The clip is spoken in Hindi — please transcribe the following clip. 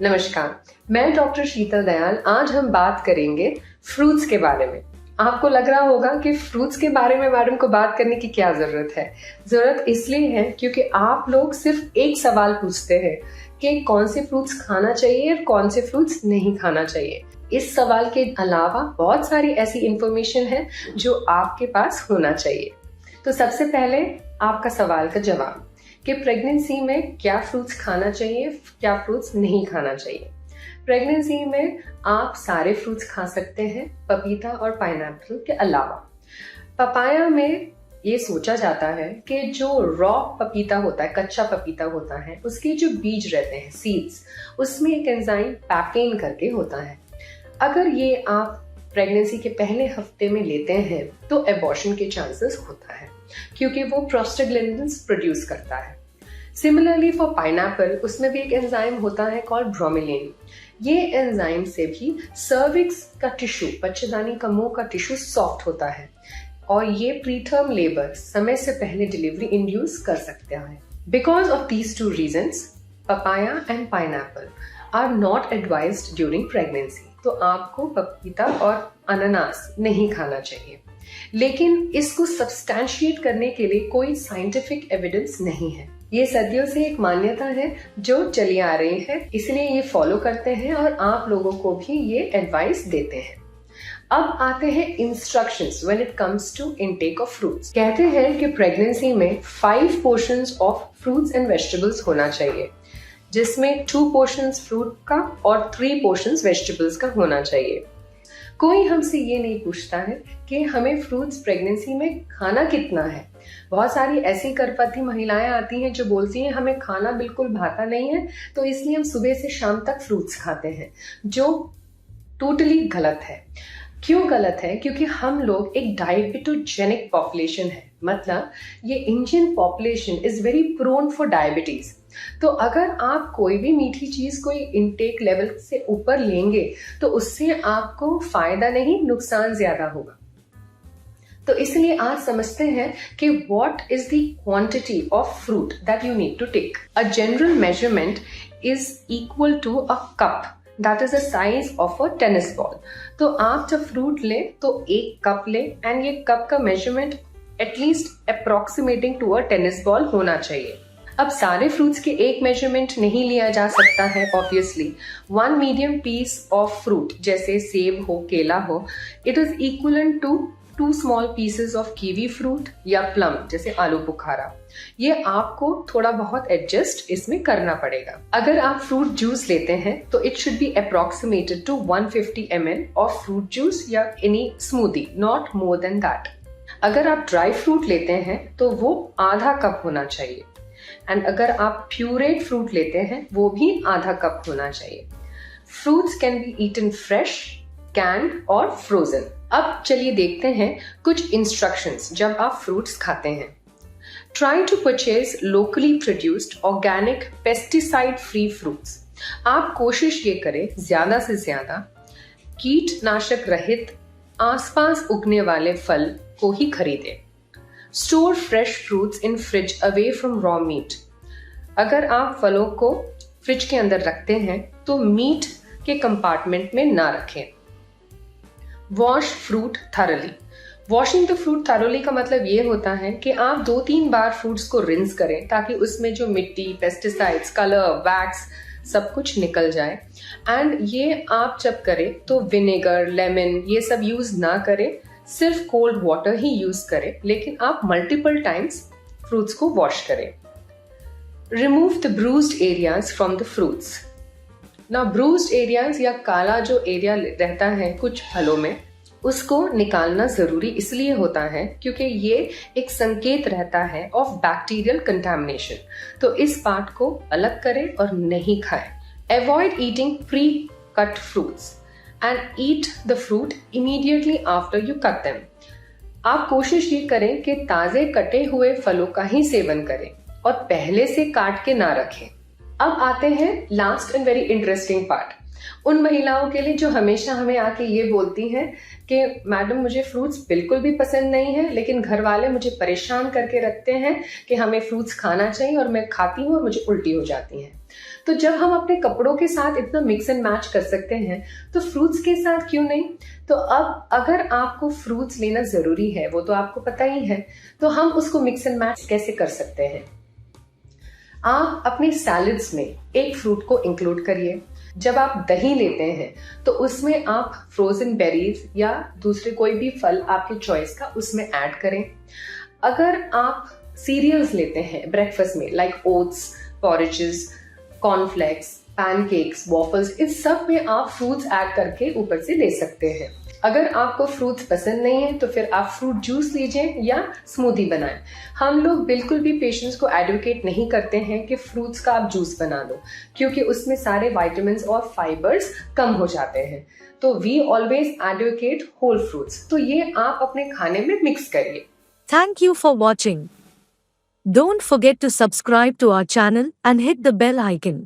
नमस्कार, मैं डॉक्टर शीतल दयाल। आज हम बात करेंगे फ्रूट्स के बारे में। आपको लग रहा होगा कि फ्रूट्स के बारे में मैडम को बात करने की क्या जरूरत है। जरूरत इसलिए है क्योंकि आप लोग सिर्फ एक सवाल पूछते हैं कि कौन से फ्रूट्स खाना चाहिए और कौन से फ्रूट्स नहीं खाना चाहिए। इस सवाल के अलावा बहुत सारी ऐसी इंफॉर्मेशन है जो आपके पास होना चाहिए। तो सबसे पहले आपका सवाल का जवाब कि प्रेगनेंसी में क्या फ्रूट्स खाना चाहिए, क्या फ्रूट्स नहीं खाना चाहिए। प्रेगनेंसी में आप सारे फ्रूट्स खा सकते हैं, पपीता और पाइनएप्पल के अलावा। पपाया में ये सोचा जाता है कि जो रॉ पपीता होता है, कच्चा पपीता होता है, उसके जो बीज रहते हैं, सीड्स, उसमें एक एंजाइम पैपेन करके होता है। अगर ये आप प्रेगनेंसी के पहले हफ्ते में लेते हैं तो एबॉर्शन के चांसेस होता है क्योंकि वो प्रोस्टाग्लैंडिन्स प्रोड्यूस करता है। सिमिलरली फॉर पाइनएप्पल, उसमें भी एक एंजाइम होता है कॉल्ड ब्रोमेलिन। ये एंजाइम से भी सर्विक्स का टिश्यू, बच्चेदानी का मुंह का टिश्यू सॉफ्ट होता है और ये प्रीटर्म लेबर, समय से पहले डिलीवरी इंड्यूस कर सकता है। Because of these two reasons, papaya and pineapple are not advised during pregnancy. तो आपको पपीता और अनानास नहीं खाना चाहिए, लेकिन इसको सब्सटैंशिएट करने के लिए कोई साइंटिफिक एविडेंस नहीं है। ये सदियों से एक मान्यता है जो चली आ रही है, इसलिए ये फॉलो करते हैं और आप लोगों को भी ये एडवाइस देते हैं। अब आते हैं instructions when it comes to intake of fruits. कहते हैं कि प्रेगनेंसी में 5 portions of fruits and vegetables होना चाहिए, जिसमें 2 पोर्शंस फ्रूट का और 3 पोर्शंस वेजिटेबल्स का होना चाहिए। कोई हमसे ये नहीं पूछता है कि हमें फ्रूट्स प्रेगनेंसी में खाना कितना है। बहुत सारी ऐसी गर्भवती महिलाएं आती हैं जो बोलती हैं हमें खाना बिल्कुल भाता नहीं है, तो इसलिए हम सुबह से शाम तक फ्रूट्स खाते हैं, जो टोटली गलत है। क्यों गलत है? क्योंकि हम लोग एक डायबिटोजेनिक पॉपुलेशन है, मतलब ये Indian population is very prone for diabetes. तो अगर आप कोई भी मीठी चीज कोई इनटेक लेवल से ऊपर लेंगे तो उससे आपको फायदा नहीं, नुकसान ज्यादा होगा। तो इसलिए आज समझते हैं कि what is the quantity of fruit that you need to take. A general measurement is equal to a cup, that is the size of a tennis ball. तो आप जब फ्रूट लें तो 1 कप लें एंड ये कप का measurement at least approximating to a tennis ball होना चाहिए। अब सारे फ्रूट्स के एक मेजरमेंट नहीं लिया जा सकता है obviously. 1 medium piece of fruit जैसे सेब हो, केला हो, it is equivalent to 2 small pieces of kiwi fruit या प्लम जैसे आलू बुखारा। ये आपको थोड़ा बहुत एडजस्ट इसमें करना पड़ेगा। अगर आप फ्रूट जूस लेते हैं तो it should be approximated to 150 ml of fruit juice या any smoothie, not more than that. अगर आप ड्राई फ्रूट लेते हैं तो वो आधा कप होना चाहिए, एंड अगर आप प्यूरेट फ्रूट लेते हैं वो भी आधा कप होना चाहिए। Fruits can be eaten fresh, canned और फ्रोजन। अब चलिए देखते हैं कुछ इंस्ट्रक्शंस जब आप फ्रूट्स खाते हैं। Try to purchase locally produced organic pesticide free fruits. आप कोशिश ये करें ज्यादा से ज्यादा कीटनाशक रहित आसपास उगने वाले फल को ही खरीदें। Store fresh fruits in fridge away from raw meat. अगर आप फलों को फ्रिज के अंदर रखते हैं तो मीट के कंपार्टमेंट में ना रखें। Wash fruit thoroughly. Washing the fruit thoroughly का मतलब ये होता है कि आप 2-3 बार फ्रूट्स को रिंस करें ताकि उसमें जो मिट्टी, पेस्टिसाइड्स, कलर, वैक्स सब कुछ निकल जाए। एंड ये आप जब करें तो विनेगर, लेमन ये सब यूज ना करें, सिर्फ कोल्ड वाटर ही यूज करें, लेकिन आप मल्टीपल टाइम्स फ्रूट्स को वॉश करें। Remove the bruised areas from the fruits. ना ब्रूज्ड एरियाज या काला जो एरिया रहता है कुछ फलों में, उसको निकालना जरूरी इसलिए होता है क्योंकि ये एक संकेत रहता है ऑफ बैक्टीरियल कंटामिनेशन। तो इस पार्ट को अलग करें और नहीं खाएं। Avoid eating pre cut fruits and eat the fruit immediately after you cut them. आप कोशिश ये करें कि ताजे कटे हुए फलों का ही सेवन करें और पहले से काट के ना रखें। अब आते हैं last and very interesting part, उन महिलाओं के लिए जो हमेशा हमें आके ये बोलती हैं कि मैडम मुझे फ्रूट्स बिल्कुल भी पसंद नहीं है, लेकिन घर वाले मुझे परेशान करके रखते हैं कि हमें फ्रूट्स खाना चाहिए और मैं खाती हूँ और मुझे उल्टी हो जाती है। तो जब हम अपने कपड़ों के साथ इतना मिक्स एंड मैच कर सकते हैं तो फ्रूट्स के साथ क्यों नहीं। तो अब अगर आपको फ्रूट्स लेना जरूरी है, वो तो आपको पता ही है, तो हम उसको मिक्स एंड मैच कैसे कर सकते हैं। आप अपने सैलड्स में एक फ्रूट को इंक्लूड करिए। जब आप दही लेते हैं तो उसमें आप फ्रोजन बेरीज या दूसरे कोई भी फल आपके चॉइस का उसमें ऐड करें। अगर आप सीरियल्स लेते हैं ब्रेकफास्ट में, like oats, porridges, cornflakes, pancakes, waffles, इस सब में आप फ्रूट्स ऐड करके ऊपर से ले सकते हैं। अगर आपको फ्रूट्स पसंद नहीं है तो फिर आप फ्रूट जूस लीजिए या स्मूदी बनाएं। हम लोग बिल्कुल भी पेशेंट्स को एडवोकेट नहीं करते हैं कि फ्रूट्स का आप जूस बना लो, क्योंकि उसमें सारे विटामिन्स और फाइबर्स कम हो जाते हैं। तो we always advocate whole fruits. तो ये आप अपने खाने में मिक्स करिए। Thank you for watching. Don't forget to subscribe to our channel and hit the bell icon.